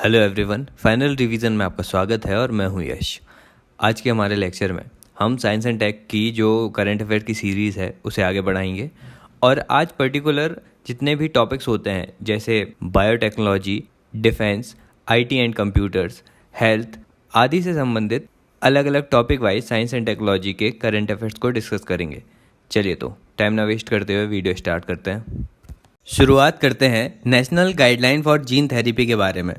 Hello everyone, final revision में आपका स्वागत है और मैं हूं यश। आज के हमारे लेक्चर में हम साइंस एंड टेक की जो करंट अफेयर की सीरीज़ है उसे आगे बढ़ाएंगे और आज पर्टिकुलर जितने भी टॉपिक्स होते हैं जैसे biotechnology, defence, IT and computers, health आदि से संबंधित अलग अलग topic wise science and technology के करंट अफेयर्स को डिस्कस करेंगे। चलिए तो टाइम ना वेस्ट करते हुए वीडियो स्टार्ट करते हैं। शुरुआत करते हैं national guideline for gene therapy के बारे में।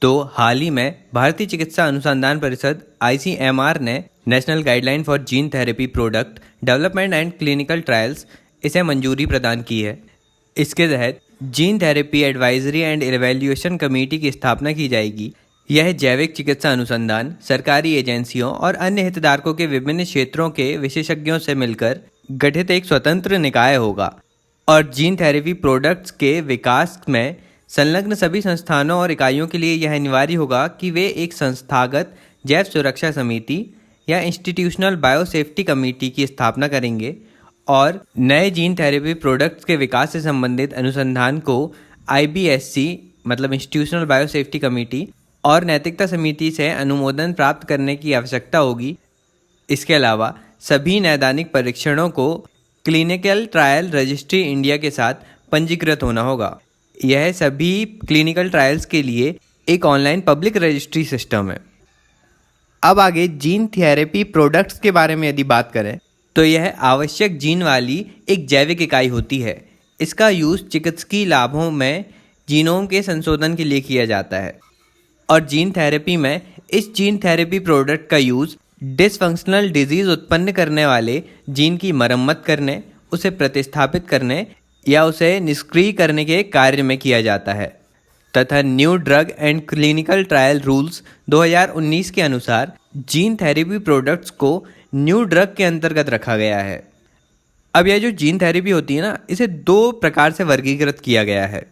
तो हाल ही में भारतीय चिकित्सा अनुसंधान परिषद ICMR ने national guideline for gene therapy product development and clinical trials इसे मंजूरी प्रदान की है। इसके तहत gene therapy advisory and evaluation committee की स्थापना की जाएगी। यह जैविक चिकित्सा अनुसंधान, सरकारी एजेंसियों और अन्य हितधारकों के विभिन्न क्षेत्रों के विशेषज्ञों से मिलकर गठित एक स्वतंत्र निकाय होगा और जीन थेरेपी प्रोडक्ट्स के विकास में संलग्न सभी संस्थानों और इकाइयों के लिए यह अनिवार्य होगा कि वे एक संस्थागत जैव सुरक्षा समिति या इंस्टीट्यूशनल बायोसेफ्टी कमेटी की स्थापना करेंगे और नए जीन थेरेपी प्रोडक्ट्स के विकास से संबंधित अनुसंधान को IBSC मतलब इंस्टीट्यूशनल बायोसेफ्टी कमेटी और नैतिकता समिति से अनुमोदन प्राप्त करने की आवश्यकता होगी। इसके अलावा सभी नैदानिक परीक्षणों को क्लिनिकल ट्रायल रजिस्ट्री इंडिया के साथ पंजीकृत होना होगा। यह सभी क्लिनिकल ट्रायल्स के लिए एक ऑनलाइन पब्लिक रजिस्ट्री सिस्टम है। अब आगे जीन थेरेपी प्रोडक्ट्स के बारे में यदि बात करें तो यह आवश्यक जीन वाली एक जैविक इकाई होती है। इसका यूज़ चिकित्सकीय लाभों में जीनोम के संशोधन के लिए किया जाता है और जीन थेरेपी में इस जीन थेरेपी प्रोडक्ट का यूज़ डिसफंक्शनल डिजीज़ उत्पन्न करने वाले जीन की मरम्मत करने, उसे प्रतिस्थापित करने या उसे निष्क्रिय करने के कार्य में किया जाता है तथा new drug and clinical trial rules 2019 के अनुसार जीन थेरेपी प्रोडक्ट्स को न्यू ड्रग के अंतर्गत रखा गया है। अब यह जो जीन थेरेपी होती है ना, इसे दो प्रकार से वर्गीकृत किया गया है,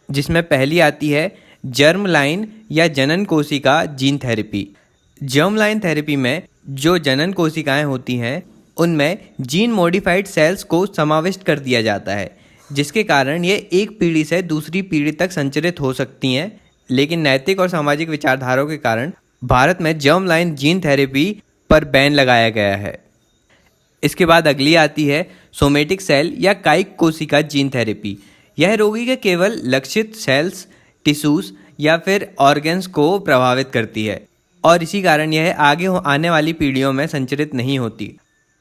जिसमें पहली आती है जर्म लाइन या जनन कोशिका gene therapy. Germ line therapy में जो जनन कोशिकाएं होती हैं उनमें जीन मॉडिफाइड सेल्स को समाविष्ट कर दिया जाता है, जिसके कारण ये एक पीढ़ी से दूसरी पीढ़ी तक संचरित हो सकती हैं। लेकिन नैतिक और सामाजिक विचारधाराओं के कारण भारत में जर्म लाइन जीन थेरेपी पर बैन लगाया गया है। इसके बाद अगली आती है सोमेटिक सेल या कायिक कोशिका जीन थेरेपी। यह रोगी के केवल लक्षित सेल्स, टिश्यूज या फिर ऑर्गन्स को प्रभावित करती है और इसी कारण यह आगे आने वाली पीढ़ियों में संचरित नहीं होती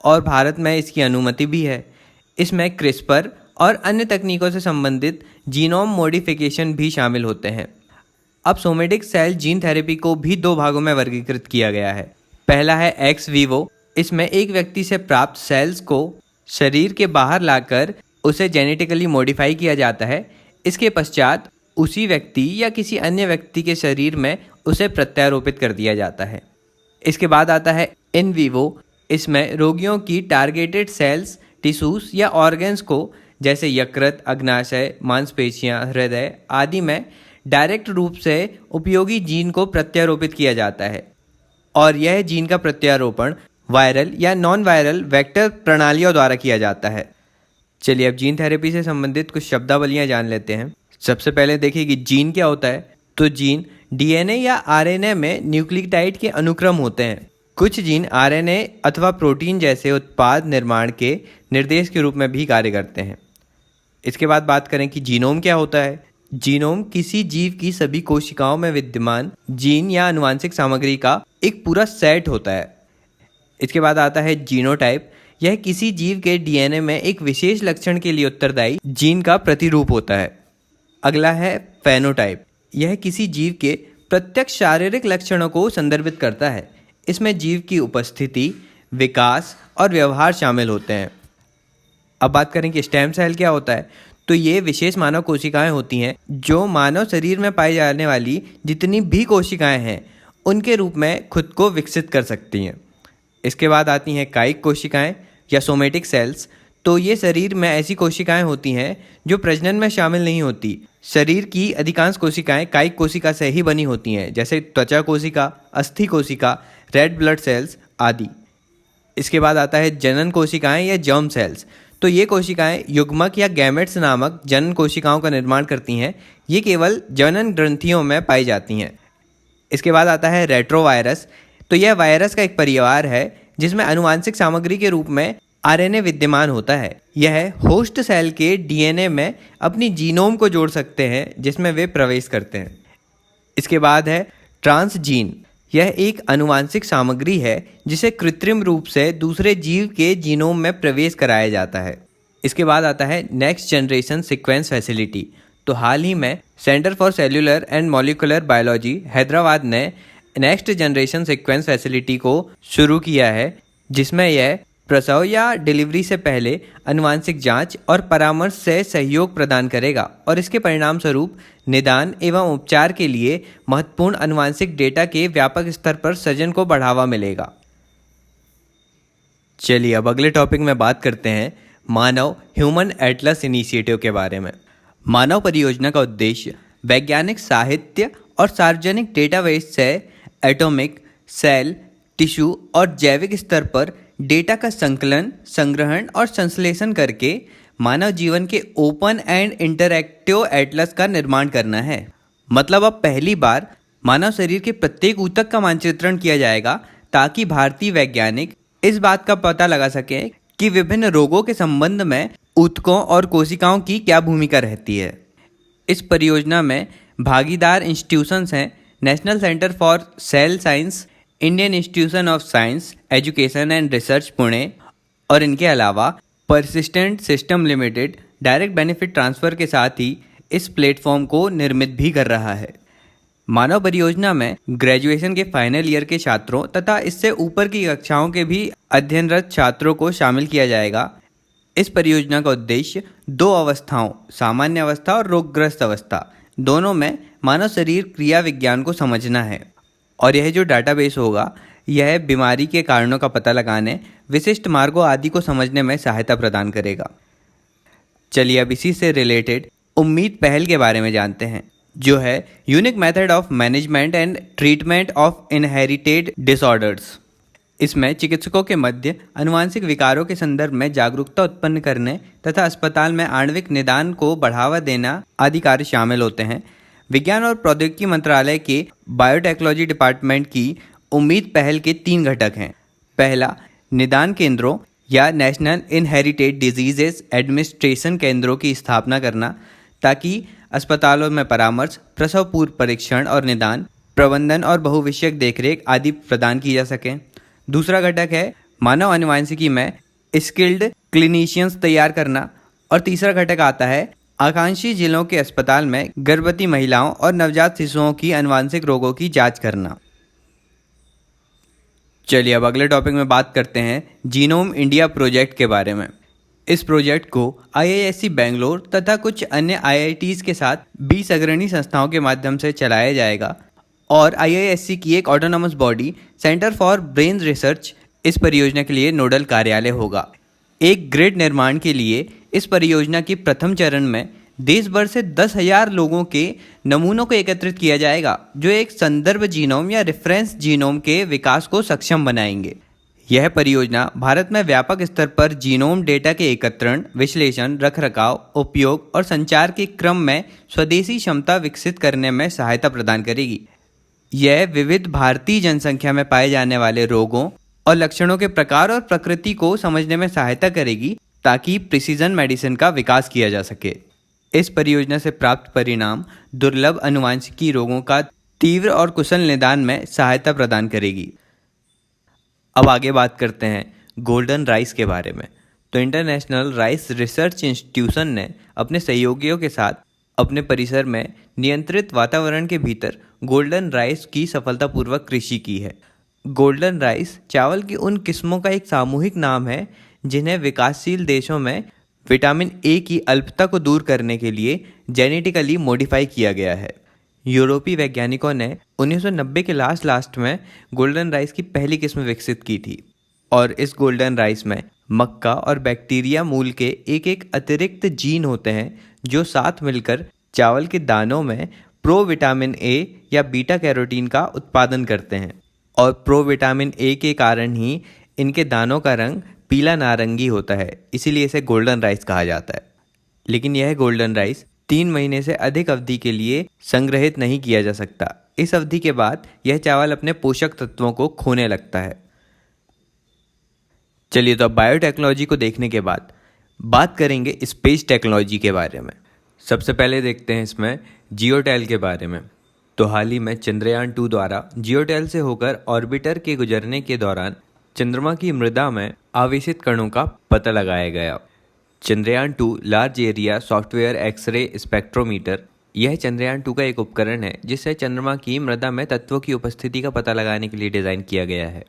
और भारत में इसकी अनुमति भी है। इसमें क्रिस्पर और अन्य तकनीकों से संबंधित जीनोम मॉडिफिकेशन भी शामिल होते हैं। अब सोमेटिक सेल जीन थेरेपी को भी दो भागों में वर्गीकृत किया गया है। पहला है एक्स वीवो। इसमें एक व्यक्ति से प्राप्त सेल्स को शरीर के बाहर लाकर उसे जेनेटिकली मॉडिफाई किया जाता है। इसके पश्चात उसी व्यक्ति या किसी अन्य व्यक्ति के शरीर में उसे प्रत्यारोपित कर दिया जाता है। इसके बाद आता है इन वीवो। इसमें रोगियों की टारगेटेड सेल्स, टिश्यूज या ऑर्गन्स को जैसे यकृत, अग्नाशय, मांसपेशियां, हृदय आदि में डायरेक्ट रूप से उपयोगी जीन को प्रत्यारोपित किया जाता है और यह जीन का प्रत्यारोपण वायरल या नॉन वायरल वेक्टर प्रणालियों द्वारा किया जाता है। चलिए अब जीन थेरेपी से संबंधित कुछ शब्दावलियां जान लेते हैं। सबसे पहले देखिए कि जीन क्या होता है। तो जीन DNA या RNA में न्यूक्लियोटाइड के अनुक्रम होते हैं। कुछ जीन RNA अथवा प्रोटीन जैसे उत्पाद निर्माण के निर्देश के रूप में भी कार्य करते हैं। इसके बाद बात करें कि जीनोम क्या होता है। जीनोम किसी जीव की सभी कोशिकाओं में विद्यमान जीन या आनुवंशिक सामग्री का एक पूरा सेट होता है। इसके बाद आता है जीनोटाइप। यह किसी जीव के DNA में एक विशेष लक्षण के लिए उत्तरदायी जीन का प्रतिरूप होता है। अगला है फेनोटाइप। यह किसी जीव के प्रत्यक्ष शारीरिक लक्षणों को संदर्भित करता है। इसमें जीव की उपस्थिति, विकास और व्यवहार शामिल होते हैं। अब बात करें कि स्टेम सेल क्या होता है। तो ये विशेष मानव कोशिकाएं होती हैं जो मानव शरीर में पाई जाने वाली जितनी भी कोशिकाएं हैं उनके रूप में खुद को विकसित कर सकती हैं। इसके बाद आती हैं कायिक कोशिकाएं या सोमेटिक सेल्स। तो ये शरीर में ऐसी कोशिकाएं होती हैं जो प्रजनन में शामिल नहीं होती। शरीर की अधिकांश कोशिकाएं कायिक कोशिका से ही बनी होती हैं, जैसे त्वचा कोशिका, अस्थि कोशिका, रेड ब्लड सेल्स आदि। इसके बाद आता है जनन कोशिकाएं या जर्म सेल्स। तो ये कोशिकाएं युग्मक या गैमेट्स नामक जनन कोशिकाओं का निर्माण करती हैं। ये केवल जनन ग्रंथियों में पाई जाती हैं। इसके बाद आता है रेट्रोवायरस। तो यह वायरस का एक परिवार है जिसमें आनुवांशिक सामग्री के रूप में आरएनए विद्यमान होता है। यह होस्ट सेल के डीएनए में अपनी जीनोम को जोड़ सकते हैं जिसमें वे प्रवेश करते हैं। इसके बाद है ट्रांसजीन। यह एक आनुवांशिक सामग्री है जिसे कृत्रिम रूप से दूसरे जीव के जीनोम में प्रवेश कराया जाता है। इसके बाद आता है नेक्स्ट जनरेशन सीक्वेंस फैसिलिटी। तो हाल ही में centre for cellular and molecular biology Hyderabad ने नेक्स्ट जनरेशन सीक्वेंस फैसिलिटी को शुरू किया है, जिसमें यह प्रसव या डिलीवरी से पहले आनुवांशिक जांच और परामर्श से सहयोग प्रदान करेगा और इसके परिणाम स्वरूप निदान एवं उपचार के लिए महत्वपूर्ण आनुवांशिक डेटा के व्यापक स्तर पर सृजन को बढ़ावा मिलेगा। चलिए अब अगले टॉपिक में बात करते हैं मानव ह्यूमन एटलस इनिशिएटिव के बारे में। मानव परियोजना का उद्देश्य वैज्ञानिक साहित्य और सार्वजनिक डेटाबेस से एटॉमिक, सेल, टिश्यू और जैविक स्तर पर डेटा का संकलन, संग्रहण और संश्लेषण करके मानव जीवन के ओपन एंड इंटरैक्टिव एटलस का निर्माण करना है। मतलब अब पहली बार मानव शरीर के प्रत्येक ऊतक का मानचित्रण किया जाएगा ताकि भारतीय वैज्ञानिक इस बात का पता लगा सकें कि विभिन्न रोगों के संबंध में ऊतकों और कोशिकाओं की क्या भूमिका रहती है। इस परियोजना में भागीदार इंस्टीट्यूशंस हैं national centre for sale science, Indian institution of science education and research Pune और इनके अलावा persistent system limited direct benefit transfer के साथ ही इस प्लेटफॉर्म को निर्मित भी कर रहा है। मानव परियोजना में ग्रेजुएशन के फाइनल ईयर के छात्रों तथा इससे ऊपर की कक्षाओं के भी अध्ययनरत छात्रों को शामिल किया जाएगा। इस परियोजना का उद्देश्य दो अवस्थाओं, सामान्य अवस्था और रोगग्रस्त अवस्था, दोनों में मानव शरीर क्रिया विज्ञान को समझना है और यह जो डाटाबेस होगा यह बीमारी के कारणों का पता लगाने, विशिष्ट मार्गों आदि को समझने में सहायता प्रदान करेगा। चलिए अब इसी से रिलेटेड उम्मीद पहल के बारे में जानते हैं, जो है unique method of management and treatment of inherited disorders. इसमें चिकित्सकों के मध्य आनुवांशिक विकारों के संदर्भ में जागरूकता उत्पन्न करने तथा अस्पताल में आणविक निदान को बढ़ावा देना आदि कार्य शामिल होते हैं। विज्ञान और प्रौद्योगिकी मंत्रालय के बायोटेक्नोलॉजी डिपार्टमेंट की उम्मीद पहल के 3 घटक हैं। पहला, निदान केंद्रों या नेशनल इनहेरिटेड डिजीजेस एडमिनिस्ट्रेशन केंद्रों की स्थापना करना ताकि अस्पतालों में परामर्श, प्रसव पूर्व परीक्षण और निदान, प्रबंधन और बहुविषयक देखरेख आदि प्रदान की जा सके। दूसरा घटक है मानव आनुवांशिकी में स्किल्ड क्लिनिशियंस तैयार करना और तीसरा घटक आता है आकांक्षी जिलों के अस्पताल में गर्भवती महिलाओं और नवजात शिशुओं की आनुवांशिक रोगों की जांच करना। चलिए अब अगले टॉपिक में बात करते हैं जीनोम इंडिया प्रोजेक्ट के बारे में। इस प्रोजेक्ट को IISc बेंगलोर तथा कुछ अन्य IITs के साथ 20 अग्रणी संस्थाओं के माध्यम से चलाया जाएगा और IISc की एक autonomous body centre for brain research इस परियोजना के लिए नोडल कार्यालय होगा। एक ग्रिड निर्माण के लिए इस परियोजना के प्रथम चरण में देश भर से 10,000 लोगों के नमूनों को एकत्रित किया जाएगा, जो एक संदर्भ जीनोम या रेफरेंस जीनोम के विकास को सक्षम बनाएंगे। यह परियोजना भारत में व्यापक स्तर पर जीनोम डेटा के एकत्रण, विश्लेषण, रखरखाव, उपयोग और संचार के क्रम में स्वदेशी क्षमता विकसित करने में सहायता प्रदान करेगी। यह विविध भारतीय जनसंख्या में पाए जाने वाले रोगों और लक्षणों के प्रकार और प्रकृति को समझने में सहायता करेगी ताकि प्रिसीजन मेडिसिन का विकास किया जा सके। इस परियोजना से प्राप्त परिणाम दुर्लभ आनुवांशिकी रोगों का तीव्र और कुशल निदान में सहायता प्रदान करेगी। अब आगे बात करते हैं गोल्डन राइस के बारे में। तो इंटरनेशनल राइस रिसर्च इंस्टीट्यूशन ने अपने सहयोगियों के साथ अपने परिसर में नियंत्रित वातावरण के भीतर गोल्डन राइस की सफलतापूर्वक कृषि की है। गोल्डन राइस चावल की उन किस्मों का एक सामूहिक नाम है जिन्हें विकासशील देशों में विटामिन ए की अल्पता को दूर करने के लिए जेनेटिकली मॉडिफाई किया गया है। यूरोपीय वैज्ञानिकों ने 1990 के लास्ट में गोल्डन राइस की पहली किस्म विकसित की थी और इस गोल्डन राइस में मक्का और बैक्टीरिया मूल के एक अतिरिक्त जीन होते हैं जो साथ मिलकर चावल के दानों में प्रो विटामिन ए या बीटा कैरोटीन का उत्पादन करते हैं और प्रो विटामिन ए के कारण ही इनके दानों का रंग पीला नारंगी होता है, इसीलिए इसे गोल्डन राइस कहा जाता है। लेकिन यह गोल्डन राइस 3 महीने से अधिक अवधि के लिए संग्रहित नहीं किया जा सकता। इस अवधि के बाद यह चावल अपने पोषक तत्वों को खोने लगता है। चलिए, तो अब बायोटेक्नोलॉजी को देखने के बाद बात करेंगे स्पेस टेक्नोलॉजी के बारे में। सबसे पहले देखते हैं इसमें जियोटेल के बारे में। तो हाल ही में चंद्रयान-2 द्वारा जियोटेल से होकर ऑर्बिटर के गुजरने के दौरान चंद्रमा की मृदा में आवेशित कणों का पता लगाया गया। चंद्रयान-2 large area software x-ray spectrometer, यह चंद्रयान-2 का एक उपकरण है जिसे चंद्रमा की मृदा में तत्वों की उपस्थिति का पता लगाने के लिए डिज़ाइन किया गया है।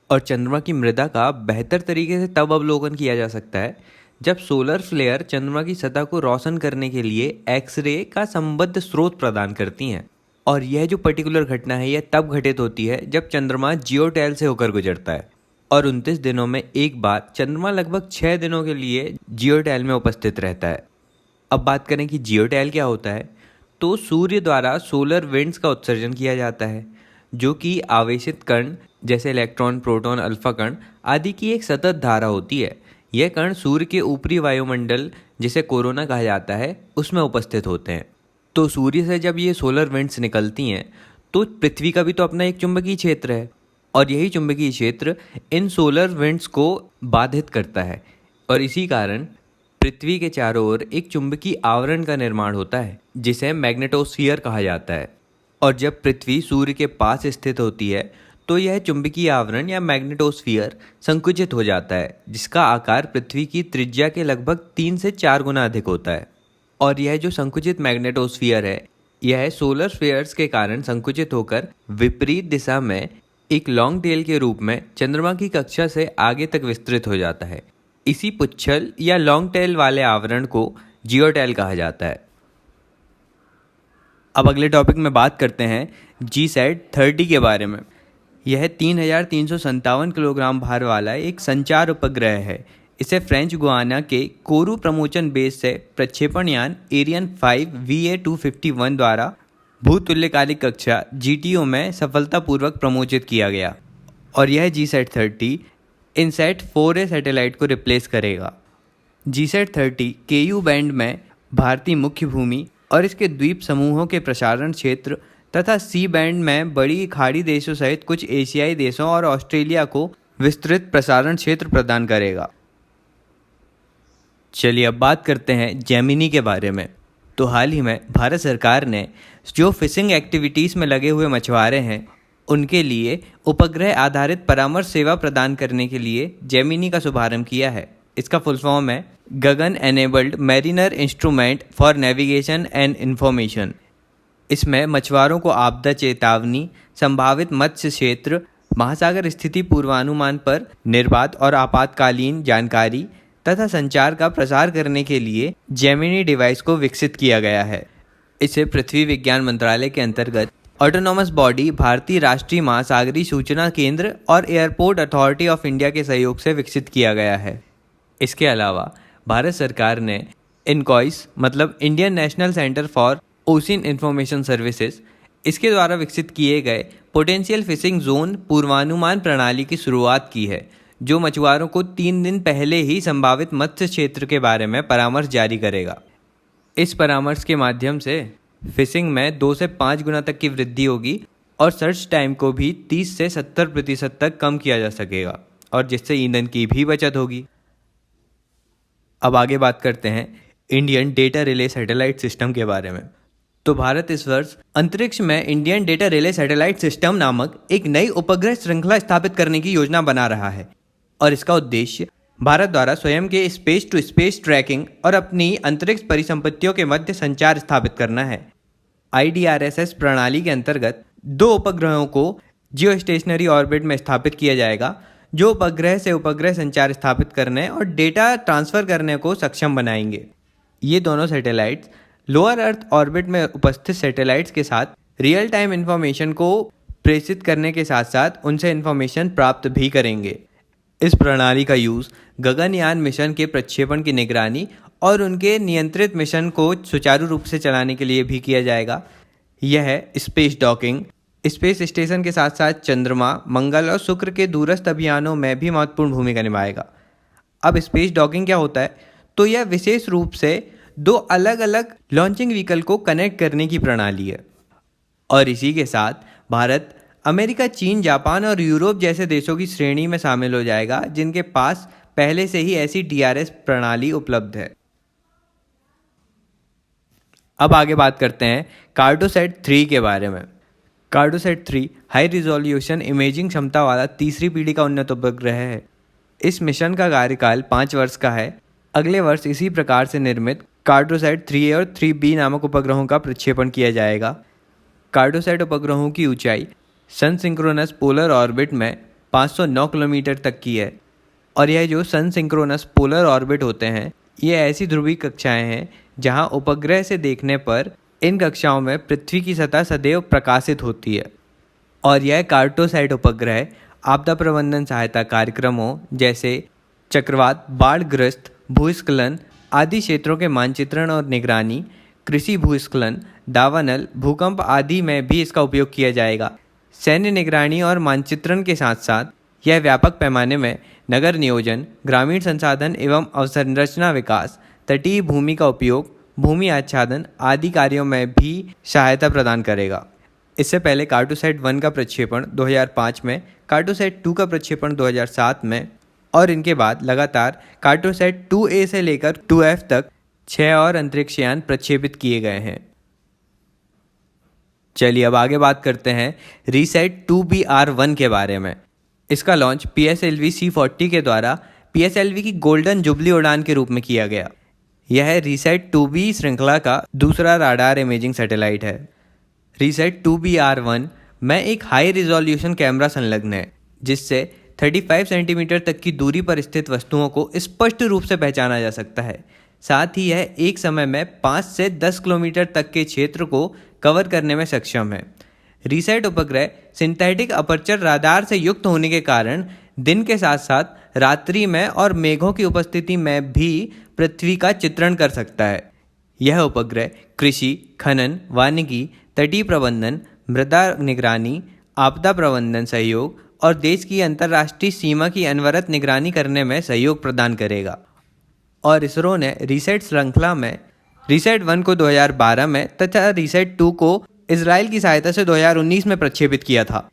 और चंद्रमा की मृदा का बेहतर तरीके से तब अवलोकन किया जा सकता है जब सोलर फ्लेयर चंद्रमा की सतह को रोशन करने के लिए एक्सरे का संबद्ध स्रोत प्रदान करती हैं। और यह जो पर्टिकुलर घटना है, यह तब घटित होती है जब चंद्रमा जियोटेल से होकर गुजरता है। और 29 दिनों में एक बार चंद्रमा लगभग 6 दिनों के लिए जियोटेल में उपस्थित रहता है। अब बात करें कि जियोटेल क्या होता है, तो सूर्य द्वारा सोलर विंड्स का उत्सर्जन किया जाता है, जो कि आवेशित कण जैसे इलेक्ट्रॉन, प्रोटॉन, अल्फा कण आदि की एक सतत धारा होती है। यह कण सूर्य के ऊपरी वायुमंडल, जिसे कोरोना कहा जाता है, उसमें उपस्थित होते हैं। तो सूर्य से जब ये सोलर विंड्स निकलती हैं तो पृथ्वी का भी तो अपना एक चुंबकीय क्षेत्र है, और यही चुंबकीय क्षेत्र इन सोलर विंड्स को बाधित करता है। और इसी कारण पृथ्वी के चारों ओर एक चुंबकीय आवरण का निर्माण होता है जिसे मैग्नेटोस्फीयर कहा जाता है। और जब पृथ्वी सूर्य के पास स्थित होती है तो यह चुंबकीय आवरण या मैग्नेटोस्फीयर संकुचित हो जाता है, जिसका आकार पृथ्वी की त्रिज्या के लगभग 3 से 4 गुना अधिक होता है। और यह जो संकुचित मैग्नेटोस्फीयर है, यह सोलर फ्लेयर्स के कारण संकुचित होकर विपरीत दिशा में एक लॉन्ग टेल के रूप में चंद्रमा की कक्षा से आगे तक विस्तृत हो जाता है। इसी पुच्छल या लॉन्ग टेल वाले आवरण को जियोटेल कहा जाता है। अब अगले टॉपिक में बात करते हैं GSAT-30 के बारे में। यह 3,357 किलोग्राम भार वाला एक संचार उपग्रह है। इसे फ्रेंच गुयाना के कोरू प्रमोशन बेस से प्रक्षेपण यान एरियन 5 VA251 द्वारा भूतुल्यकालिक कक्षा GTO में सफलतापूर्वक प्रमोचित किया गया। और यह GSAT-30 इनसैट 4A सैटेलाइट को रिप्लेस करेगा। GSAT-30 KU बैंड में भारतीय मुख्य भूमि और इसके द्वीप समूहों के प्रसारण क्षेत्र तथा सी बैंड में बड़ी खाड़ी देशों सहित कुछ एशियाई देशों और ऑस्ट्रेलिया को विस्तृत प्रसारण क्षेत्र प्रदान करेगा। चलिए, अब बात करते हैं जेमिनी के बारे में। तो हाल ही में भारत सरकार ने जो फिशिंग एक्टिविटीज़ में लगे हुए मछुआरे हैं, उनके लिए उपग्रह आधारित परामर्श सेवा प्रदान करने के लिए जेमिनी का शुभारंभ किया है। इसका फुल फॉर्म है Gagan enabled mariner instrument for navigation and information. इसमें मछुआरों को आपदा चेतावनी, संभावित मत्स्य क्षेत्र, महासागर स्थिति पूर्वानुमान पर निर्बाध और आपातकालीन जानकारी तथा संचार का प्रसार करने के लिए जेमिनी डिवाइस को विकसित किया गया है। इसे पृथ्वी विज्ञान मंत्रालय के अंतर्गत ऑटोनॉमस बॉडी भारतीय राष्ट्रीय महासागरीय सूचना केंद्र और एयरपोर्ट अथॉरिटी ऑफ इंडिया के सहयोग से विकसित किया गया है। इसके अलावा भारत सरकार ने इनकॉइस मतलब Indian national centre for ocean information services, इसके द्वारा विकसित किए गए पोटेंशियल फिशिंग जोन पूर्वानुमान प्रणाली की शुरुआत की है, जो मछुआरों को 3 दिन पहले ही संभावित मत्स्य क्षेत्र के बारे में परामर्श जारी करेगा। इस परामर्श के माध्यम से फिशिंग में 2 से 5 गुना तक की वृद्धि होगी और सर्च टाइम को भी 30 से 70% तक कम किया जा सकेगा, और जिससे ईंधन की भी बचत होगी। अब आगे बात करते हैं Indian data relay satellite system के बारे में। तो भारत इस वर्ष अंतरिक्ष में Indian data relay satellite system नामक एक नई उपग्रह श्रृंखला स्थापित करने की योजना बना रहा है। और इसका उद्देश्य भारत द्वारा स्वयं के स्पेस टू स्पेस ट्रैकिंग और अपनी अंतरिक्ष परिसंपत्तियों के मध्य संचार स्थापित करना है। IDRSS प्रणाली के अंतर्गत 2 उपग्रहों को जियो स्टेशनरी ऑर्बिट में स्थापित किया जाएगा, जो उपग्रह से उपग्रह संचार स्थापित करने और डेटा ट्रांसफ़र करने को सक्षम बनाएंगे। ये दोनों सैटेलाइट्स लोअर अर्थ ऑर्बिट में उपस्थित सैटेलाइट्स के साथ रियल टाइम इन्फॉर्मेशन को प्रेषित करने के साथ साथ उनसे इन्फॉर्मेशन प्राप्त भी करेंगे। इस प्रणाली का यूज़ गगनयान मिशन के प्रक्षेपण की निगरानी और उनके नियंत्रित मिशन को सुचारू रूप से चलाने के लिए भी किया जाएगा। यह स्पेस डॉकिंग, स्पेस स्टेशन के साथ साथ चंद्रमा, मंगल और शुक्र के दूरस्थ अभियानों में भी महत्वपूर्ण भूमिका निभाएगा। अब स्पेस डॉकिंग क्या होता है? तो यह विशेष रूप से दो अलग अलग लॉन्चिंग व्हीकल को कनेक्ट करने की प्रणाली है। और इसी के साथ भारत अमेरिका, चीन, जापान और यूरोप जैसे देशों की श्रेणी में शामिल हो जाएगा जिनके पास पहले से ही ऐसी DRS प्रणाली उपलब्ध है। अब आगे बात करते हैं कार्टोसैट 3 के बारे में। कार्टोसैट 3 हाई रिजोल्यूशन इमेजिंग क्षमता वाला तीसरी पीढ़ी का उन्नत उपग्रह है। इस मिशन का कार्यकाल 5 वर्ष का है। अगले वर्ष इसी प्रकार से निर्मित कार्टोसैट 3A और 3B नामक उपग्रहों का प्रक्षेपण किया जाएगा। कार्टोसैट उपग्रहों की ऊंचाई सन सिंक्रोनस पोलर ऑर्बिट में 509 किलोमीटर तक की है। और यह जो सन सिंक्रोनस पोलर ऑर्बिट होते हैं, ये ऐसी ध्रुवीय कक्षाएं हैं जहां उपग्रह से देखने पर इन कक्षाओं में पृथ्वी की सतह सदैव प्रकाशित होती है। और यह कार्टोसैट उपग्रह आपदा प्रबंधन सहायता कार्यक्रमों जैसे चक्रवात, बाढ़ग्रस्त, भूस्खलन आदि क्षेत्रों के मानचित्रण और निगरानी, कृषि भूस्खलन, दावानल, भूकंप आदि में भी इसका उपयोग किया जाएगा। सैन्य निगरानी और मानचित्रण के साथ साथ यह व्यापक पैमाने में नगर नियोजन, ग्रामीण संसाधन एवं अवसंरचना विकास, तटीय भूमि का उपयोग, भूमि आच्छादन आदि कार्यों में भी सहायता प्रदान करेगा। इससे पहले कार्टोसैट 1 का प्रक्षेपण 2005 में, कार्टोसैट 2 का प्रक्षेपण 2007 में और इनके बाद लगातार कार्टोसैट 2A से लेकर 2F तक 6 और अंतरिक्ष यान प्रक्षेपित किए गए हैं। चलिए अब आगे बात करते हैं रीसैट 2BR1 के बारे में। इसका लॉन्च PSLV C40 के द्वारा PSLV की गोल्डन जुबली उड़ान के रूप में किया गया। यह रीसैट 2B श्रृंखला का दूसरा राडार इमेजिंग सैटेलाइट है। रीसैट 2BR1 में एक हाई रिजोल्यूशन कैमरा संलग्न है जिससे 35 सेंटीमीटर तक की दूरी पर स्थित वस्तुओं को स्पष्ट रूप से पहचाना जा सकता है। साथ ही यह एक समय में 5 से 10 किलोमीटर तक के क्षेत्र को कवर करने में सक्षम है। रीसैट उपग्रह सिंथेटिक अपर्चर राडार से युक्त होने के कारण दिन के साथ साथ रात्रि में और मेघों की उपस्थिति में भी पृथ्वी का चित्रण कर सकता है। यह उपग्रह कृषि, खनन, वानिकी, तटीय प्रबंधन, मृदा निगरानी, आपदा प्रबंधन सहयोग और देश की अंतर्राष्ट्रीय सीमा की अनवरत निगरानी करने में सहयोग प्रदान करेगा। और इसरो ने रीसैट श्रृंखला में रीसैट 1 को 2012 में तथा रीसैट 2 को इजराइल की सहायता से 2019 में प्रक्षेपित किया था।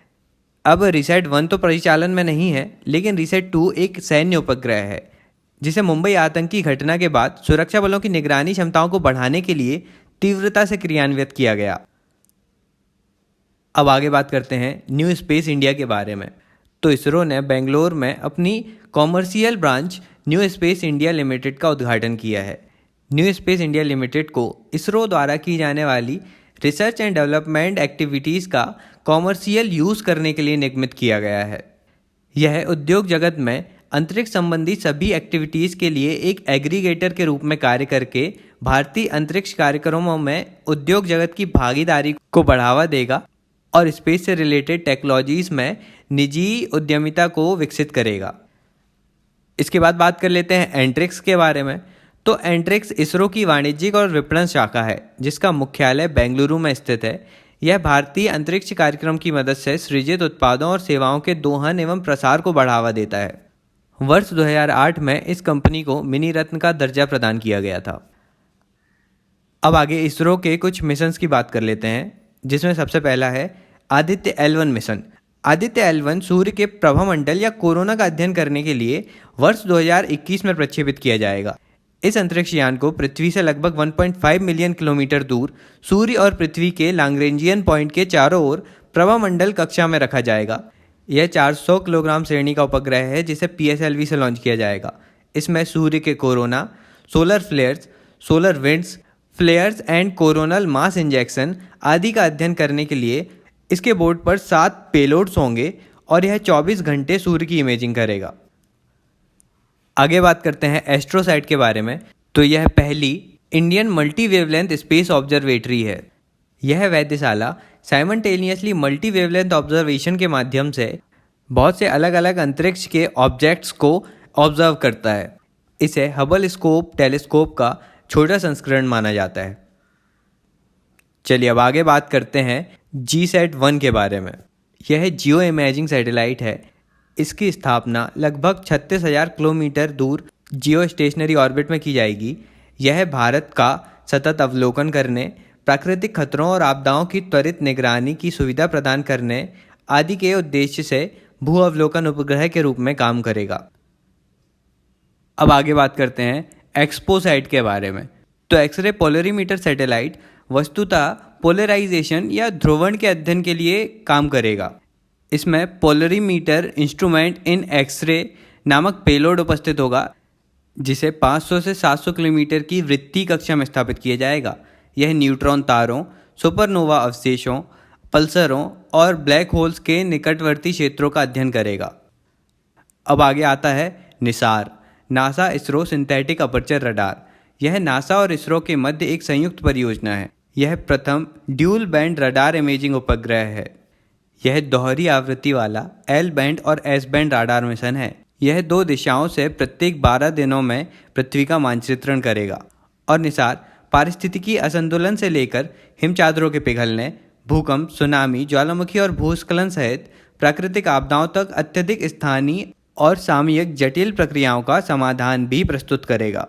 अब रीसैट 1 तो परिचालन में नहीं है, लेकिन रीसैट 2 एक सैन्य उपग्रह है जिसे मुंबई आतंकी घटना के बाद सुरक्षा बलों की निगरानी क्षमताओं को बढ़ाने के लिए तीव्रता से क्रियान्वित किया गया। अब आगे बात करते हैं न्यू स्पेस इंडिया के बारे में। तो इसरो ने बेंगलोर में अपनी commercial branch new space India limited का उद्घाटन किया है। न्यू स्पेस इंडिया लिमिटेड को इसरो द्वारा की जाने वाली रिसर्च एंड डेवलपमेंट एक्टिविटीज़ का कॉमर्शियल यूज़ करने के लिए निगमित किया गया है। यह उद्योग जगत में अंतरिक्ष संबंधी सभी एक्टिविटीज़ के लिए एक एग्रीगेटर के रूप में कार्य करके भारतीय अंतरिक्ष कार्यक्रमों में उद्योग जगत की भागीदारी को बढ़ावा देगा और स्पेस से रिलेटेड टेक्नोलॉजीज़ में निजी उद्यमिता को विकसित करेगा। इसके बाद बात कर लेते हैं एंट्रिक्स के बारे में। तो एंट्रिक्स इसरो की वाणिज्यिक और विपणन शाखा है जिसका मुख्यालय बेंगलुरु में स्थित है। यह भारतीय अंतरिक्ष कार्यक्रम की मदद से सृजित उत्पादों और सेवाओं के दोहन एवं प्रसार को बढ़ावा देता है। वर्ष 2008 में इस कंपनी को मिनी रत्न का दर्जा प्रदान किया गया था। अब आगे इसरो के कुछ मिशंस की बात कर लेते हैं, जिसमें सबसे पहला है Aditya L1 mission. Aditya L1 सूर्य के प्रभामंडल या कोरोना का अध्ययन करने के लिए वर्ष 2021 में प्रक्षेपित किया जाएगा। इस अंतरिक्ष यान को पृथ्वी से लगभग 1.5 मिलियन किलोमीटर दूर सूर्य और पृथ्वी के लैग्रेंजियन पॉइंट के चारों ओर प्रभामंडल कक्षा में रखा जाएगा। यह 400 किलोग्राम श्रेणी का उपग्रह है जिसे PSLV से लॉन्च किया जाएगा। इसमें सूर्य के corona, solar flares, solar winds, फ्लेयर्स and coronal mass injection आदि का अध्ययन करने के लिए इसके बोर्ड पर 7 पेलोड्स होंगे और यह 24 घंटे सूर्य की इमेजिंग करेगा। आगे बात करते हैं एस्ट्रोसैट के बारे में। तो यह पहली Indian multi wavelength space observatory है। यह वेधशाला साइमल्टेनियसली मल्टी वेवलेंथ ऑब्जर्वेशन के माध्यम से बहुत से अलग अलग अंतरिक्ष के ऑब्जेक्ट्स को ऑब्जर्व करता है। इसे हबल स्कोप टेलीस्कोप का छोटा संस्करण माना जाता है। चलिए अब आगे बात करते हैं GSAT 1 के बारे में। यह जियो इमेजिंग सैटेलाइट है। इसकी स्थापना लगभग 36,000 किलोमीटर दूर जियो स्टेशनरी ऑर्बिट में की जाएगी। यह भारत का सतत अवलोकन करने, प्राकृतिक खतरों और आपदाओं की त्वरित निगरानी की सुविधा प्रदान करने आदि के उद्देश्य से भू अवलोकन उपग्रह के रूप में काम करेगा। अब आगे बात करते हैं एक्सपोसैट के बारे में। तो एक्सरे पोलरीमीटर सैटेलाइट वस्तुतः पोलराइजेशन या ध्रुवण के अध्ययन के लिए काम करेगा। इसमें पोलरीमीटर इंस्ट्रूमेंट इन एक्सरे नामक पेलोड उपस्थित होगा, जिसे 500 से 700 किलोमीटर की वृत्तीय कक्षा में स्थापित किया जाएगा। यह न्यूट्रॉन तारों, सुपरनोवा अवशेषों, पल्सरों और ब्लैक होल्स के निकटवर्ती क्षेत्रों का अध्ययन करेगा। अब आगे आता है Nisar, NASA ISRO synthetic aperture radar. यह नासा और इसरो के मध्य एक संयुक्त परियोजना है। यह प्रथम ड्यूल बैंड रडार इमेजिंग उपग्रह है। यह दोहरी आवृत्ति वाला एल बैंड और एस बैंड रडार मिशन है। यह 2 दिशाओं से प्रत्येक 12 दिनों में पृथ्वी का मानचित्रण करेगा। और निसार पारिस्थितिकी असंतुलन से लेकर हिमचादरों के पिघलने, भूकंप, सुनामी, ज्वालामुखी और भूस्खलन सहित प्राकृतिक आपदाओं तक अत्यधिक स्थानीय और सामयिक जटिल प्रक्रियाओं का समाधान भी प्रस्तुत करेगा।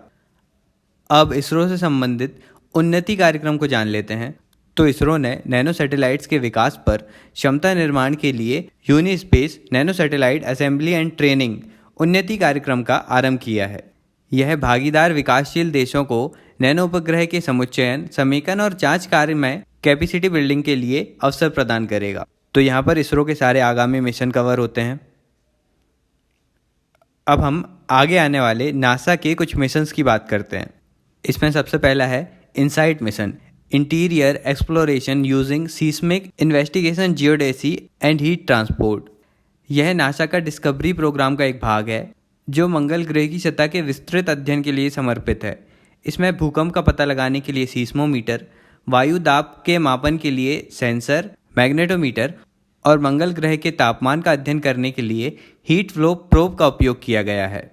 अब इसरो से संबंधित उन्नति कार्यक्रम को जान लेते हैं। तो इसरो ने नैनो सैटेलाइट्स के विकास पर क्षमता निर्माण के लिए UNISPACE nano satellite assembly and training Unnati कार्यक्रम का आरंभ किया है। यह भागीदार विकासशील देशों को नैनो उपग्रह के समुच्चयन, समेकन और जांच कार्य में कैपेसिटी बिल्डिंग के लिए अवसर प्रदान करेगा। तो यहाँ पर इसरो के सारे आगामी मिशन कवर होते हैं। अब हम आगे आने वाले नासा के कुछ मिशंस की बात करते हैं। इसमें सबसे पहला है insight mission, interior exploration using seismic investigation, geodesy and heat transport. यह नासा का डिस्कवरी प्रोग्राम का एक भाग है जो मंगल ग्रह की सतह के विस्तृत अध्ययन के लिए समर्पित है। इसमें भूकंप का पता लगाने के लिए सीस्मोमीटर, वायु दाब के मापन के लिए सेंसर, मैग्नेटोमीटर और मंगल ग्रह के तापमान का अध्ययन करने के लिए हीट फ्लो प्रोब का उपयोग किया गया है।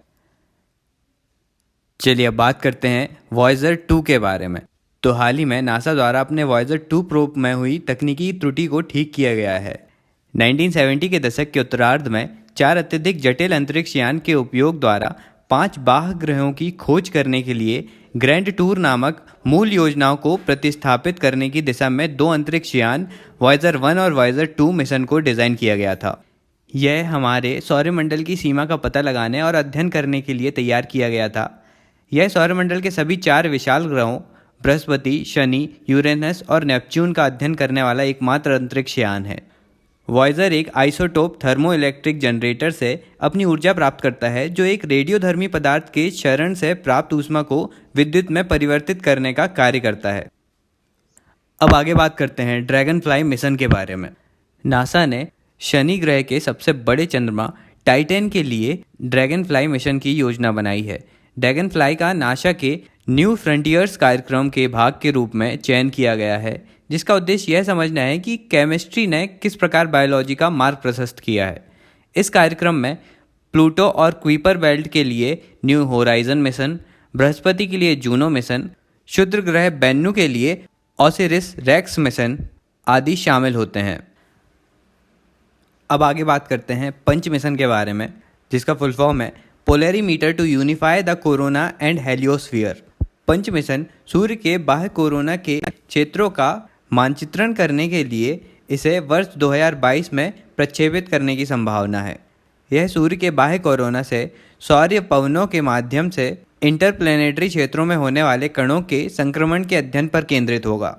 चलिए अब बात करते हैं वॉयेजर 2 के बारे में। तो हाल ही में नासा द्वारा अपने वॉयेजर 2 प्रोब में हुई तकनीकी त्रुटि को ठीक किया गया है। 1970 के दशक के उत्तरार्ध में 4 अत्यधिक जटिल अंतरिक्ष यान के उपयोग द्वारा 5 बाह्य ग्रहों की खोज करने के लिए ग्रैंड टूर नामक मूल योजनाओं को प्रतिस्थापित करने की दिशा में 2 अंतरिक्ष यान वॉयेजर 1 और वॉयेजर 2 मिशन को डिज़ाइन किया गया था। यह हमारे सौरमंडल की सीमा का पता लगाने और अध्ययन करने के लिए तैयार किया गया था। यह सौरमंडल के सभी 4 विशाल ग्रहों बृहस्पति, शनि, यूरेनस और नेपच्यून का अध्ययन करने वाला एकमात्र अंतरिक्ष यान है। वॉयेजर एक आइसोटोप थर्मोइलेक्ट्रिक जनरेटर से अपनी ऊर्जा प्राप्त करता है, जो एक रेडियोधर्मी पदार्थ के क्षरण से प्राप्त ऊष्मा को विद्युत में परिवर्तित करने का कार्य करता है। अब आगे बात करते हैं ड्रैगन फ्लाई मिशन के बारे में। नासा ने शनि ग्रह के सबसे बड़े चंद्रमा टाइटन के लिए ड्रैगन फ्लाई मिशन की योजना बनाई है। ड्रैगन फ्लाई का नासा के न्यू फ्रंटियर्स कार्यक्रम के भाग के रूप में चयन किया गया है, जिसका उद्देश्य यह समझना है कि केमिस्ट्री ने किस प्रकार बायोलॉजी का मार्ग प्रशस्त किया है। इस कार्यक्रम में प्लूटो और कुइपर बेल्ट के लिए न्यू होराइजन मिशन, बृहस्पति के लिए जूनो मिशन, क्षुद्र ग्रह बेन्नु के लिए ओसिरिस रेक्स मिशन आदि शामिल होते हैं। अब आगे बात करते हैं पंच मिशन के बारे में, जिसका फुल फॉर्म है polarimeter to unify the corona and heliosphere. PUNCH mission सूर्य के बाह्य कोरोना के क्षेत्रों का मानचित्रण करने के लिए इसे वर्ष 2022 में प्रक्षेपित करने की संभावना है। यह सूर्य के बाह्य कोरोना से सौर्य पवनों के माध्यम से इंटरप्लेनेटरी क्षेत्रों में होने वाले कणों के संक्रमण के अध्ययन पर केंद्रित होगा।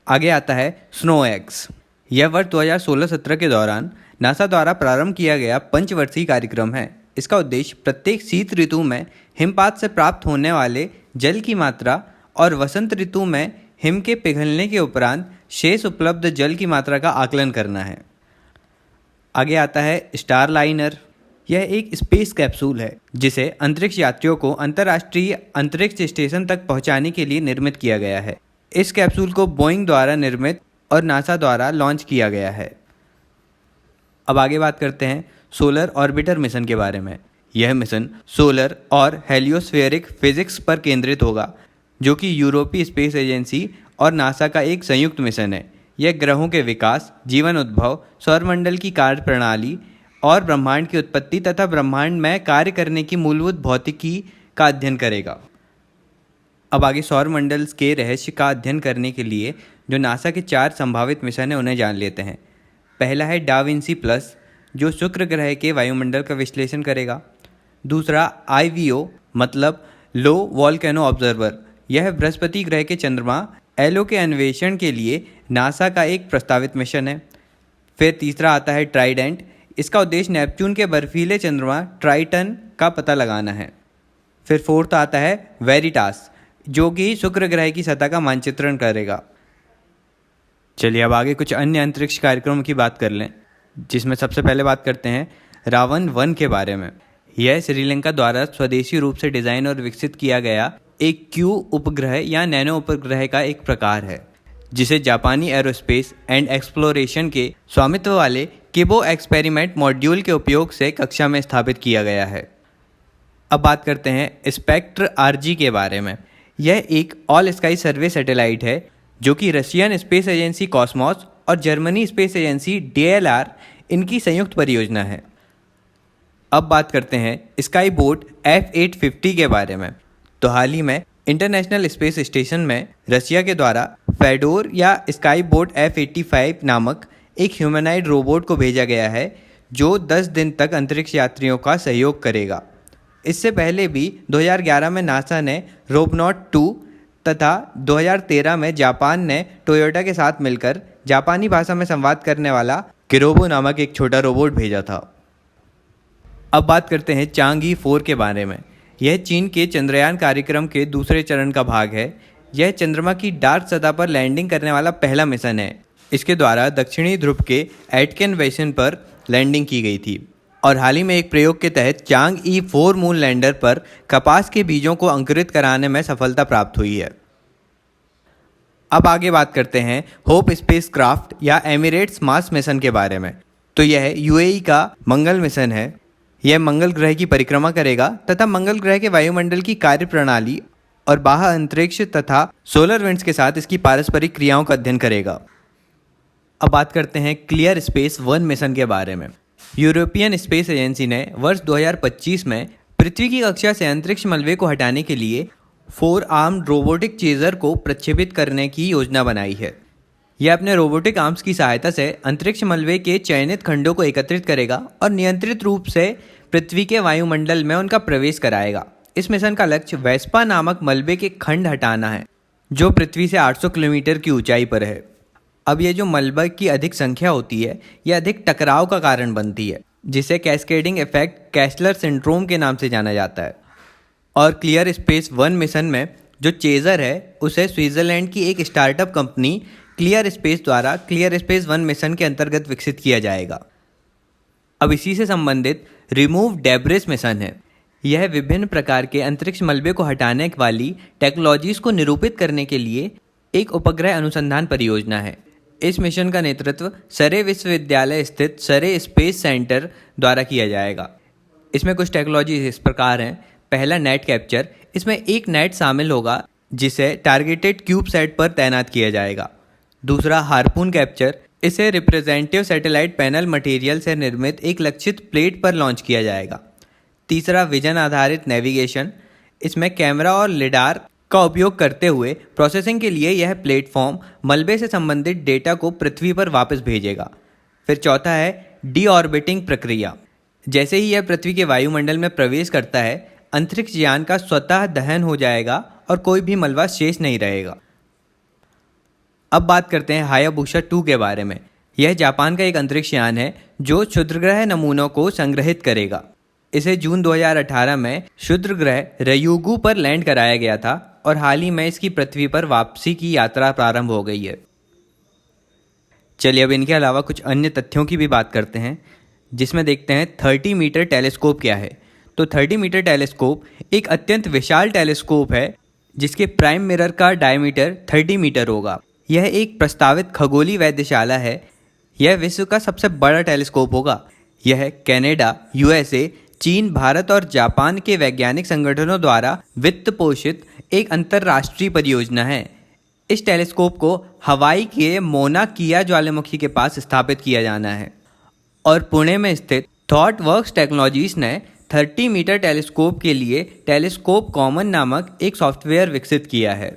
आगे आता है स्नो एक्स। यह वर्ष 2016-17 के दौरान नासा द्वारा प्रारंभ किया गया पंचवर्षीय कार्यक्रम है। इसका उद्देश्य प्रत्येक शीत ऋतु में हिमपात से प्राप्त होने वाले जल की मात्रा और वसंत ऋतु में हिम के पिघलने के उपरांत शेष उपलब्ध जल की मात्रा का आकलन करना है। आगे आता है स्टार लाइनर। यह एक स्पेस कैप्सूल है जिसे अंतरिक्ष यात्रियों को अंतर्राष्ट्रीय अंतरिक्ष स्टेशन तक पहुंचाने के लिए निर्मित किया गया है। इस कैप्सूल को बोइंग द्वारा निर्मित और नासा द्वारा लॉन्च किया गया है। अब आगे बात करते हैं सोलर ऑर्बिटर मिशन के बारे में। यह मिशन सोलर और हेलियोस्फेरिक फिजिक्स पर केंद्रित होगा, जो कि यूरोपीय स्पेस एजेंसी और नासा का एक संयुक्त मिशन है। यह ग्रहों के विकास, जीवन उद्भव, सौरमंडल की कार्य प्रणाली और ब्रह्मांड की उत्पत्ति तथा ब्रह्मांड में कार्य करने की मूलभूत भौतिकी का अध्ययन करेगा। अब आगे सौर मंडल के रहस्य का अध्ययन करने के लिए जो नासा के 4 संभावित मिशन हैं उन्हें जान लेते हैं। पहला है डा विंसी प्लस, जो शुक्र ग्रह के वायुमंडल का विश्लेषण करेगा। दूसरा IVO मतलब लो वॉल्केनो ऑब्जर्वर, यह बृहस्पति ग्रह के चंद्रमा एलो के अन्वेषण के लिए नासा का एक प्रस्तावित मिशन है। फिर तीसरा आता है ट्राइडेंट, इसका उद्देश्य नेपच्यून के बर्फीले चंद्रमा ट्राइटन का पता लगाना है। फिर फोर्थ आता है वेरिटास, जो कि शुक्र ग्रह की सतह का मानचित्रण करेगा। चलिए अब आगे कुछ अन्य अंतरिक्ष कार्यक्रमों की बात कर लें, जिसमें सबसे पहले बात करते हैं रावण 1 के बारे में। यह श्रीलंका द्वारा स्वदेशी रूप से डिज़ाइन और विकसित किया गया एक क्यू उपग्रह या नैनो उपग्रह का एक प्रकार है, जिसे जापानी एरोस्पेस एंड एक्सप्लोरेशन के स्वामित्व वाले किबो एक्सपेरिमेंट मॉड्यूल के उपयोग से कक्षा में स्थापित किया गया है। अब बात करते हैं स्पेक्ट्र RG के बारे में। यह एक ऑल स्काई सर्वे सैटेलाइट है, जो कि रशियन स्पेस एजेंसी कॉस्मोस और जर्मनी स्पेस एजेंसी DLR इनकी संयुक्त परियोजना है। अब बात करते हैं स्काई बोट F850 के बारे में। तो हाल ही में इंटरनेशनल स्पेस स्टेशन में रशिया के द्वारा फेडोर या स्काई बोट F85 नामक एक ह्यूमनाइड रोबोट को भेजा गया है, जो 10 दिन तक अंतरिक्ष यात्रियों का सहयोग करेगा। इससे पहले भी 2011 में नासा ने रोबनॉट 2 तथा 2013 में जापान ने टोयोटा के साथ मिलकर जापानी भाषा में संवाद करने वाला किरोबो नामक एक छोटा रोबोट भेजा था। अब बात करते हैं चांगी 4 के बारे में। यह चीन के चंद्रयान कार्यक्रम के दूसरे चरण का भाग है। यह चंद्रमा की डार्क सतह पर लैंडिंग करने वाला पहला मिशन है। इसके द्वारा दक्षिणी ध्रुव के एटकेन बेसिन पर लैंडिंग की गई थी और हाल ही में एक प्रयोग के तहत चांग-ई 4 मून लैंडर पर कपास के बीजों को अंकुरित कराने में सफलता प्राप्त हुई है। अब आगे बात करते हैं होप स्पेसक्राफ्ट या एमिरेट्स मार्स मिशन के बारे में। तो यह UAE का मंगल मिशन है। यह मंगल ग्रह की परिक्रमा करेगा तथा मंगल ग्रह के वायुमंडल की कार्यप्रणाली और बाह्य अंतरिक्ष तथा सोलर विंड्स के साथ इसकी पारस्परिक क्रियाओं का अध्ययन करेगा। अब बात करते हैं क्लियर स्पेस 1 मिशन के बारे में। यूरोपियन स्पेस एजेंसी ने वर्ष 2025 में पृथ्वी की कक्षा से अंतरिक्ष मलबे को हटाने के लिए 4 आर्म्ड रोबोटिक चेजर को प्रक्षेपित करने की योजना बनाई है। यह अपने रोबोटिक आर्म्स की सहायता से अंतरिक्ष मलबे के चयनित खंडों को एकत्रित करेगा और नियंत्रित रूप से पृथ्वी के वायुमंडल में उनका प्रवेश कराएगा। इस मिशन का लक्ष्य वेस्पा नामक मलबे के खंड हटाना है, जो पृथ्वी से 800 किलोमीटर की ऊंचाई पर है। अब ये जो मलबा की अधिक संख्या होती है, यह अधिक टकराव का कारण बनती है, जिसे कैस्केडिंग इफेक्ट कैस्लर सिंड्रोम के नाम से जाना जाता है। और क्लियर स्पेस 1 मिशन में जो चेजर है, उसे स्विट्जरलैंड की एक स्टार्टअप कंपनी क्लियर स्पेस द्वारा क्लियर स्पेस 1 मिशन के अंतर्गत विकसित किया जाएगा। अब इसी से संबंधित रिमूव डेब्रिस मिशन है। यह विभिन्न प्रकार के अंतरिक्ष मलबे को हटाने वाली टेक्नोलॉजीज को निरूपित करने के लिए एक उपग्रह अनुसंधान परियोजना है। इस मिशन का नेतृत्व सरे विश्वविद्यालय स्थित सरे स्पेस सेंटर द्वारा किया जाएगा। इसमें कुछ टेक्नोलॉजी इस प्रकार हैं। पहला नेट कैप्चर, इसमें एक नेट शामिल होगा जिसे टारगेटेड क्यूब सेट पर तैनात किया जाएगा। दूसरा हार्पून कैप्चर, इसे रिप्रेजेंटेटिव सैटेलाइट पैनल मटेरियल से निर्मित एक लक्षित प्लेट पर लॉन्च किया जाएगा। तीसरा विजन आधारित नेविगेशन, इसमें कैमरा और लिडार का उपयोग करते हुए प्रोसेसिंग के लिए यह प्लेटफॉर्म मलबे से संबंधित डेटा को पृथ्वी पर वापस भेजेगा। फिर चौथा है डीऑर्बिटिंग प्रक्रिया। जैसे ही यह पृथ्वी के वायुमंडल में प्रवेश करता है, अंतरिक्ष यान का स्वतः दहन हो जाएगा और कोई भी मलबा शेष नहीं रहेगा। अब बात करते हैं हायाबुसा 2 के बारे में। यह जापान का एक अंतरिक्ष यान है जो क्षुद्रग्रह नमूनों को संग्रहित करेगा। इसे जून 2018 में क्षुद्रग्रह रयुगु पर लैंड कराया गया था और हाल ही में इसकी पृथ्वी पर वापसी की यात्रा प्रारंभ हो गई है। चलिए अब इनके अलावा कुछ अन्य तथ्यों की भी बात करते हैं, जिसमें देखते हैं 30 मीटर टेलीस्कोप क्या है। तो 30 मीटर टेलीस्कोप एक अत्यंत विशाल टेलीस्कोप है जिसके प्राइम मिरर का डायमीटर 30 मीटर होगा। यह एक प्रस्तावित खगोलीय वेधशाला है। यह विश्व का सबसे बड़ा टेलीस्कोप होगा। यह कनाडा, USA, चीन, भारत और जापान के वैज्ञानिक संगठनों द्वारा वित्त पोषित एक अंतर्राष्ट्रीय परियोजना है। इस टेलीस्कोप को हवाई के मोना किया ज्वालामुखी के पास स्थापित किया जाना है और पुणे में स्थित थॉटवर्क्स टेक्नोलॉजीज ने 30 मीटर टेलीस्कोप के लिए टेलीस्कोप कॉमन नामक एक सॉफ्टवेयर विकसित किया है।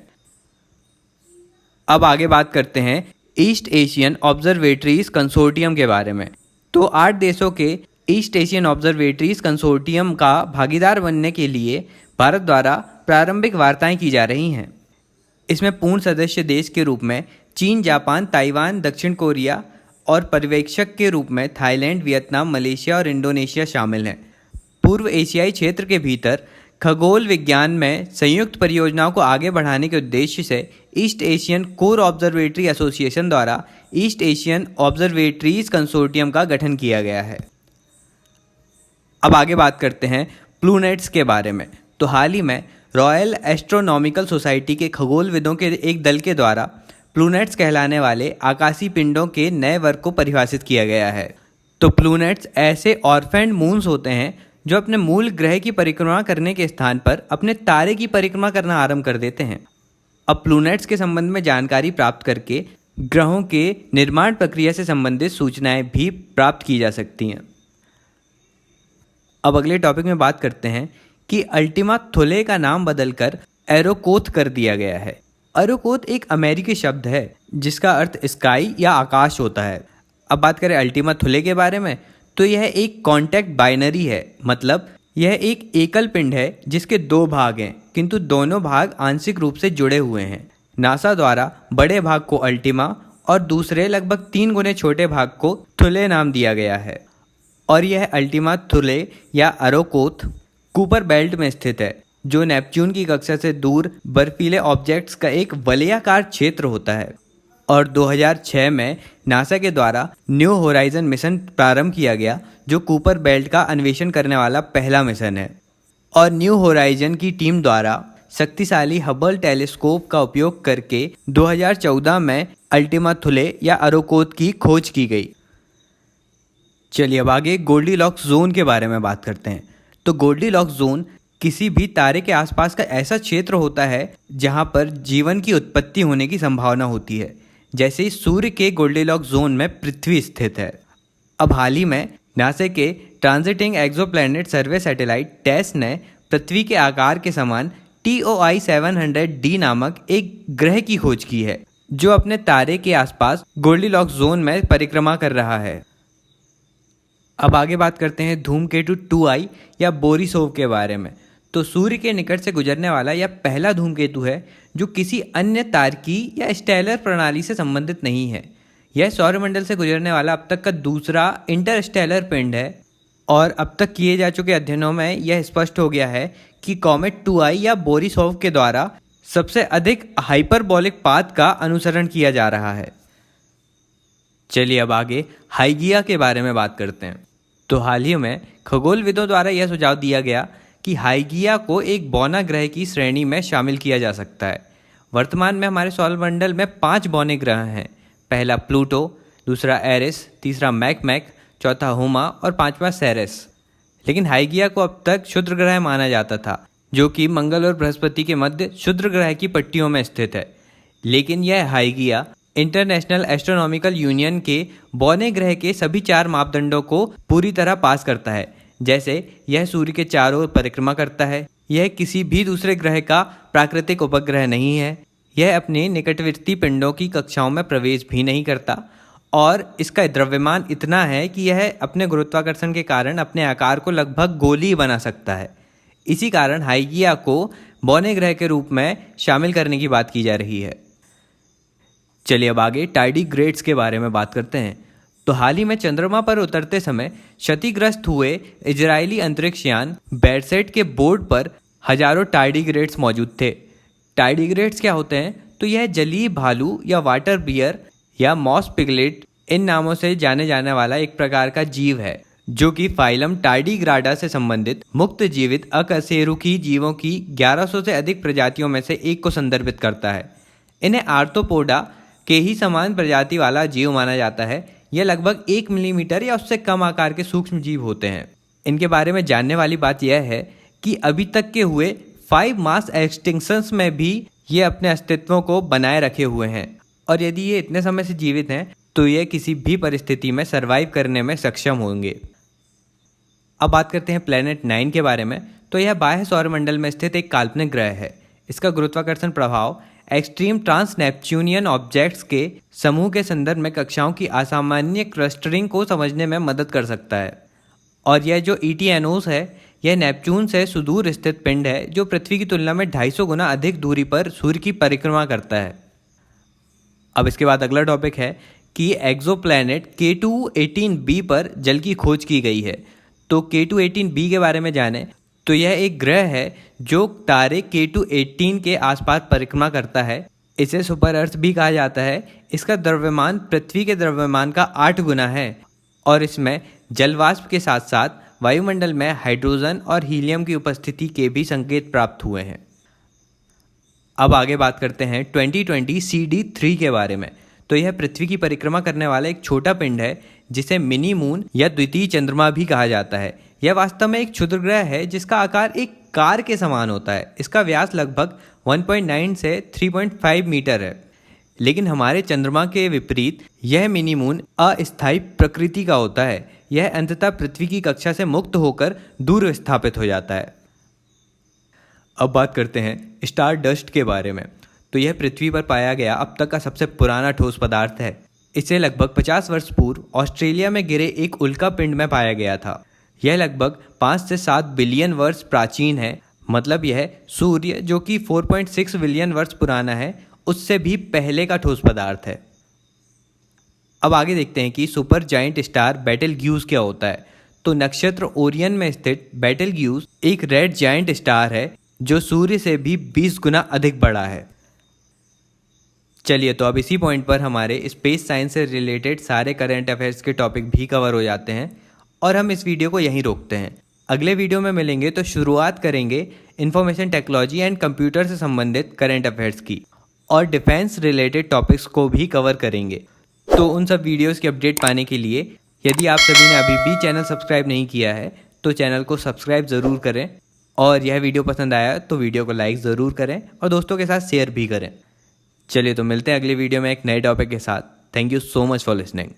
अब आगे बात करते हैं ईस्ट एशियन ऑब्जर्वेटरीज कंसोर्टियम के बारे में। तो 8 देशों के ईस्ट एशियन ऑब्जर्वेटरीज कंसोर्टियम का भागीदार बनने के लिए भारत द्वारा प्रारंभिक वार्ताएं की जा रही हैं। इसमें पूर्ण सदस्य देश के रूप में चीन, जापान, ताइवान, दक्षिण कोरिया और पर्यवेक्षक के रूप में थाईलैंड, वियतनाम, मलेशिया और इंडोनेशिया शामिल हैं। पूर्व एशियाई क्षेत्र के भीतर खगोल विज्ञान में संयुक्त परियोजनाओं को आगे बढ़ाने के उद्देश्य से east Asian core observatory association द्वारा ईस्ट एशियन ऑब्जर्वेटरीज कंसोर्टियम का गठन किया गया है। अब आगे बात करते हैं प्लूनेट्स के बारे में। तो हाल ही में रॉयल एस्ट्रोनॉमिकल सोसाइटी के खगोलविदों के एक दल के द्वारा प्लूनेट्स कहलाने वाले आकाशीय पिंडों के नए वर्ग को परिभाषित किया गया है। तो प्लूनेट्स ऐसे ऑर्फेंड मून्स होते हैं जो अपने मूल ग्रह की परिक्रमा करने के स्थान पर अपने तारे की परिक्रमा करना आरंभ कर देते हैं। अब प्लूनेट्स के संबंध में जानकारी प्राप्त करके ग्रहों के निर्माण प्रक्रिया से संबंधित सूचनाएं भी प्राप्त की जा सकती हैं। अब अगले टॉपिक में बात करते हैं कि अल्टीमा थुले का नाम बदलकर एरोकोथ कर दिया गया है। एरोकोथ एक अमेरिकी शब्द है जिसका अर्थ स्काई या आकाश होता है। अब बात करें अल्टीमा थुले के बारे में, तो यह एक कॉन्टैक्ट बाइनरी है, मतलब यह एक एकल पिंड है जिसके 2 भाग हैं किंतु दोनों भाग आंशिक रूप से जुड़े हुए हैं। नासा द्वारा बड़े भाग को अल्टीमा और दूसरे लगभग 3 गुने छोटे भाग को थुले नाम दिया गया है। और यह अल्टीमा थुले या एरोकोथ कूपर बेल्ट में स्थित है, जो नेपच्यून की कक्षा से दूर बर्फीले ऑब्जेक्ट्स का एक वलयाकार क्षेत्र होता है। और 2006 में नासा के द्वारा न्यू होराइजन मिशन प्रारंभ किया गया, जो कूपर बेल्ट का अन्वेषण करने वाला पहला मिशन है। और न्यू होराइजन की टीम द्वारा शक्तिशाली हबल टेलीस्कोप का उपयोग करके 2014 में अल्टीमा थुले या एरोकोथ की खोज की गई। चलिए अब आगे गोल्डीलॉक्स जोन के बारे में बात करते हैं। तो गोल्डीलॉक्स जोन किसी भी तारे के आसपास का ऐसा क्षेत्र होता है जहां पर जीवन की उत्पत्ति होने की संभावना होती है। जैसे ही सूर्य के गोल्डीलॉक्स जोन में पृथ्वी स्थित है। अब हाल ही में नासा के ट्रांजिटिंग एक्सोप्लैनेट सर्वे सैटेलाइट टेस ने पृथ्वी के आकार के समान TOI 700D नामक एक ग्रह की खोज की है, जो अपने तारे के आसपास गोल्डीलॉक्स जोन में परिक्रमा कर रहा है। अब आगे बात करते हैं धूमकेतु 2I या बोरिसोव के बारे में। तो सूर्य के निकट से गुजरने वाला यह पहला धूमकेतु है जो किसी अन्य तारकी या स्टेलर प्रणाली से संबंधित नहीं है। यह सौरमंडल से गुजरने वाला अब तक का दूसरा इंटरस्टेलर पिंड है। और अब तक किए जा चुके अध्ययनों में यह स्पष्ट हो गया है कि कॉमेट 2I या बोरिसोव के द्वारा सबसे अधिक हाइपरबोलिक पाथ का अनुसरण किया जा रहा है। चलिए अब आगे हाइगिया के बारे में बात करते हैं। तो हाल ही में खगोलविदों द्वारा यह सुझाव दिया गया कि हाइगिया को एक बौना ग्रह की श्रेणी में शामिल किया जा सकता है। वर्तमान में हमारे सौरमंडल में 5 बौने ग्रह हैं। पहला प्लूटो, दूसरा एरिस, तीसरा मैकमैक, चौथा हुमा और 5वां सेरेस। लेकिन हाइगिया को अब तक क्षुद्र ग्रह माना जाता था, जो कि मंगल और बृहस्पति के मध्य क्षुद्र ग्रह की पट्टियों में स्थित है। लेकिन यह हाइगिया इंटरनेशनल एस्ट्रोनॉमिकल यूनियन के बौने ग्रह के सभी 4 मापदंडों को पूरी तरह पास करता है। जैसे यह सूर्य के चारों ओर परिक्रमा करता है, यह किसी भी दूसरे ग्रह का प्राकृतिक उपग्रह नहीं है, यह अपने निकटवर्ती पिंडों की कक्षाओं में प्रवेश भी नहीं करता, और इसका द्रव्यमान इतना है कि यह अपने गुरुत्वाकर्षण के कारण अपने आकार को लगभग गोली बना सकता है। इसी कारण हाइगिया को बौने ग्रह के रूप में शामिल करने की बात की जा रही है। चलिए अब आगे टार्डीग्रेड्स के बारे में बात करते हैं। तो हाल ही में चंद्रमा पर उतरते समय क्षतिग्रस्त हुए इजरायली अंतरिक्ष यान बैरसेट के बोर्ड पर हजारों टार्डीग्रेड्स मौजूद थे। टार्डीग्रेड्स क्या होते हैं? तो यह जलीय भालू या वाटर बियर या मॉस पिगलेट इन नामों से जाने जाने वाला एक प्रकार का जीव है, जो कि फाइलम टार्डीग्राडा से संबंधित मुक्त जीवित अकशेरुकी जीवों की 1100 से अधिक प्रजातियों में से एक को संदर्भित करता है। इन्हें आर्थ्रोपोडा के ही समान प्रजाति वाला जीव माना जाता है। यह लगभग 1 मिलीमीटर या उससे कम आकार के सूक्ष्म जीव होते हैं। इनके बारे में जानने वाली बात यह है कि अभी तक के हुए 5 मास एक्सटिंक्शंस में भी ये अपने अस्तित्व को बनाए रखे हुए हैं, और यदि ये इतने समय से जीवित हैं तो ये किसी भी परिस्थिति में सर्वाइव करने में सक्षम होंगे। अब बात करते हैं प्लैनेट 9 के बारे में। तो यह बाह्य सौरमंडल में स्थित एक काल्पनिक ग्रह है। इसका गुरुत्वाकर्षण प्रभाव एक्सट्रीम ट्रांस नेपच्यूनियन ऑब्जेक्ट्स के समूह के संदर्भ में कक्षाओं की असामान्य क्लस्टरिंग को समझने में मदद कर सकता है। और यह जो ETNOs है, यह नेपच्यून से सुदूर स्थित पिंड है जो पृथ्वी की तुलना में 250 गुना अधिक दूरी पर सूर्य की परिक्रमा करता है। अब इसके बाद अगला टॉपिक है कि एक्सोप्लैनेट K2-18b पर जल की खोज की गई है। तो K2-18b के बारे में जानें तो यह एक ग्रह है जो तारे K2-18 के आसपास परिक्रमा करता है। इसे सुपर अर्थ भी कहा जाता है। इसका द्रव्यमान पृथ्वी के द्रव्यमान का 8 गुना है और इसमें जलवाष्प के साथ साथ वायुमंडल में हाइड्रोजन और हीलियम की उपस्थिति के भी संकेत प्राप्त हुए हैं। अब आगे बात करते हैं 2020 CD3 के बारे में। तो यह पृथ्वी की परिक्रमा करने वाला एक छोटा पिंड है जिसे मिनी मून या द्वितीय चंद्रमा भी कहा जाता है। यह वास्तव में एक क्षुद्र ग्रह है जिसका आकार एक कार के समान होता है। इसका व्यास लगभग 1.9 से 3.5 मीटर है। लेकिन हमारे चंद्रमा के विपरीत यह मिनी मून अस्थायी प्रकृति का होता है। यह अंततः पृथ्वी की कक्षा से मुक्त होकर दूर स्थापित हो जाता है। अब बात करते हैं स्टार डस्ट के बारे में। तो यह पृथ्वी पर पाया गया अब तक का सबसे पुराना ठोस पदार्थ है। इसे लगभग 50 वर्ष पूर्व ऑस्ट्रेलिया में गिरे एक उल्का पिंड में पाया गया था। यह लगभग 5 से 7 बिलियन वर्ष प्राचीन है। मतलब यह सूर्य जो कि 4.6 बिलियन वर्ष पुराना है उससे भी पहले का ठोस पदार्थ है। अब आगे देखते हैं कि सुपर जायंट स्टार बेटलग्यूज क्या होता है। तो नक्षत्र ओरियन में स्थित बेटलग्यूज एक रेड जायंट स्टार है जो सूर्य से भी 20 गुना अधिक बड़ा है। चलिए, तो अब इसी पॉइंट पर हमारे स्पेस साइंस से रिलेटेड सारे करंट अफेयर्स के टॉपिक भी कवर हो जाते हैं और हम इस वीडियो को यहीं रोकते हैं। अगले वीडियो में मिलेंगे तो शुरुआत करेंगे इंफॉर्मेशन टेक्नोलॉजी एंड कंप्यूटर से संबंधित करंट अफेयर्स की और डिफेंस रिलेटेड टॉपिक्स को भी कवर करेंगे। तो उन सब वीडियोस की अपडेट पाने के लिए यदि आप सभी ने अभी भी चैनल सब्सक्राइब नहीं किया है तो चैनल को सब्सक्राइब ज़रूर करें और यह वीडियो पसंद आया तो वीडियो को लाइक ज़रूर करें और दोस्तों के साथ शेयर भी करें। चलिए, तो मिलते हैं अगली वीडियो में एक नए टॉपिक के साथ। Thank you so much for listening.